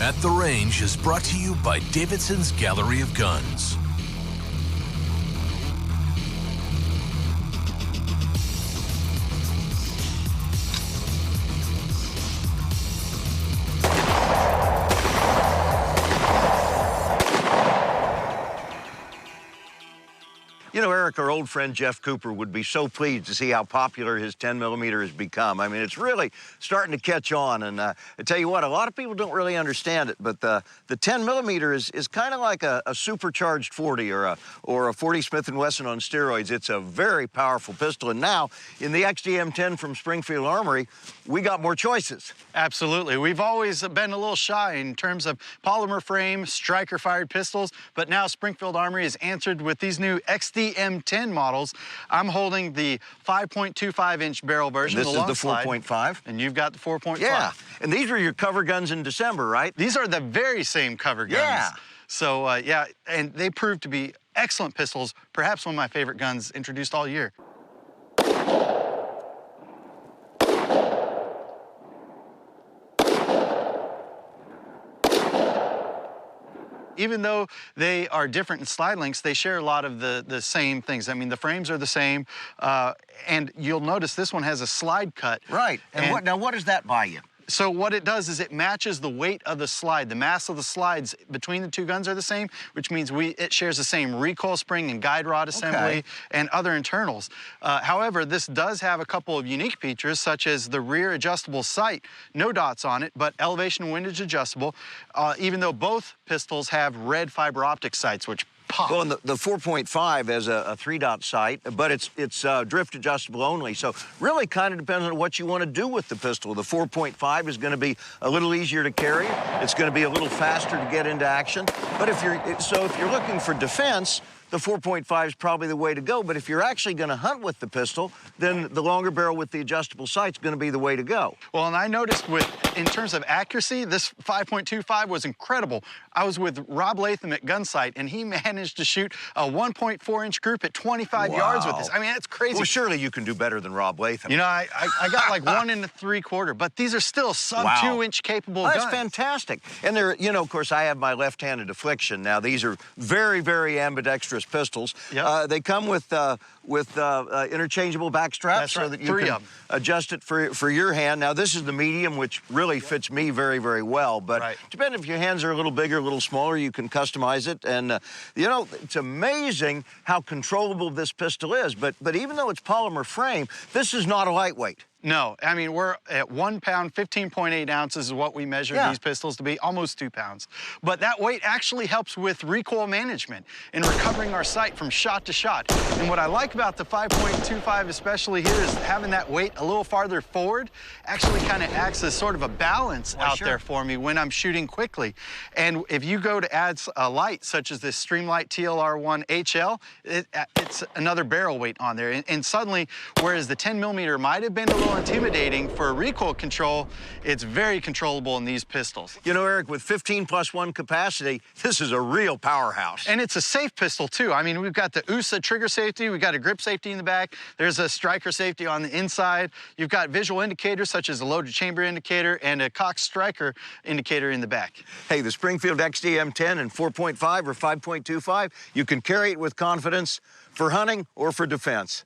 At the Range is brought to you by Davidson's Gallery of Guns. You know, Eric, our old friend Jeff Cooper would be so pleased to see how popular his 10mm has become. I mean, it's really starting to catch on. And I tell you what, a lot of people don't really understand it, but the 10mm is kind of like a supercharged 40 or a 40 Smith & Wesson on steroids. It's a very powerful pistol. And now, in the XD-M10 from Springfield Armory, we got more choices. Absolutely. We've always been a little shy in terms of polymer frame, striker-fired pistols, but now Springfield Armory has answered with these new XD-M10 models. I'm holding the 5.25-inch barrel version. This is the 4.5. And you've got the 4.5. Yeah, and these were your cover guns in December, right? These are the very same cover guns. Yeah. So, yeah, and they proved to be excellent pistols, perhaps one of my favorite guns introduced all year. Even though they are different in slide lengths, they share a lot of the same things. I mean, the frames are the same, and you'll notice this one has a slide cut. Right. And now what does that buy you? So what it does is it matches the weight of the slide. The mass of the slides between the two guns are the same, which means it shares the same recoil spring and guide rod assembly and other internals. However, this does have a couple of unique features, such as the rear adjustable sight. No dots on it, but elevation and windage adjustable, even though both pistols have red fiber optic sights, which pop. Well, and the 4.5 has a 3-dot sight, but it's drift adjustable only. So really kind of depends on what you want to do with the pistol. The 4.5 is going to be a little easier to carry. It's going to be a little faster to get into action. But if you're looking for defense, the 4.5 is probably the way to go. But if you're actually going to hunt with the pistol, then the longer barrel with the adjustable sight is going to be the way to go. Well, and I noticed in terms of accuracy, this 5.25 was incredible. I was with Rob Latham at Gunsight, and he managed to shoot a 1.4-inch group at 25 yards with this. I mean, that's crazy. Well, surely you can do better than Rob Latham. You know, I got like 1 3/4, but these are still sub-2-inch capable guns. That's fantastic. And they're, you know, of course, I have my left-handed affliction. Now, these are very, very ambidextrous pistols. Yep. They come with interchangeable backstraps so that you can adjust it for your hand. Now, this is the medium, which really fits me very, very well. But depending if your hands are a little bigger, a little smaller, you can customize it. And, you know, it's amazing how controllable this pistol is. But even though it's polymer frame, this is not a lightweight. No, I mean, we're at 1 pound, 15.8 ounces is what we measure these pistols to be, almost 2 pounds. But that weight actually helps with recoil management and recovering our sight from shot to shot. And what I like about the 5.25 especially here is having that weight a little farther forward actually kind of acts as sort of a balance out there for me when I'm shooting quickly. And if you go to add a light such as this Streamlight TLR-1 HL, it's another barrel weight on there. And suddenly, whereas the 10mm might have been a little intimidating for recoil control, it's very controllable in these pistols. You know, Eric, with 15+1 capacity, this is a real powerhouse. And it's a safe pistol, too. I mean, we've got the USA trigger safety, we've got a grip safety in the back, there's a striker safety on the inside, you've got visual indicators such as a loaded chamber indicator and a Cox striker indicator in the back. Hey, the Springfield XD-M10 in 4.5 or 5.25, you can carry it with confidence for hunting or for defense.